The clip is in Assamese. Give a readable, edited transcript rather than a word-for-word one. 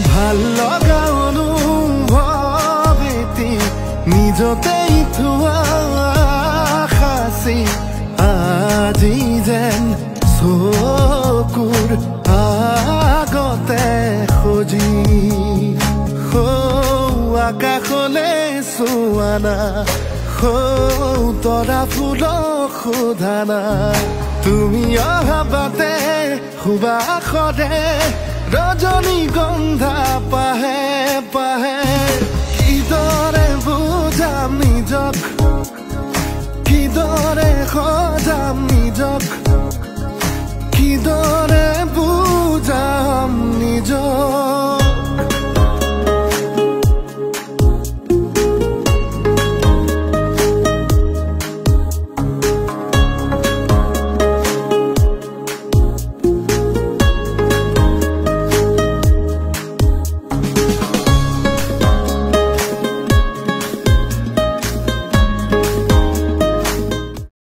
ভাল লগা অনুভৱ এটি নিজতেই থোৱা সাঁচি আজি যেন চকুৰ আগতে সজি আকাশলে চোৱা না তৰা ফুলক সোধা না তুমি অহা বাটে সুবাসৰে ৰজনীগন্ধা পাহে পাহে কিদৰে বুজাম নিজক কিদৰে সজাম নিজক কিদৰে বুজাম নিজক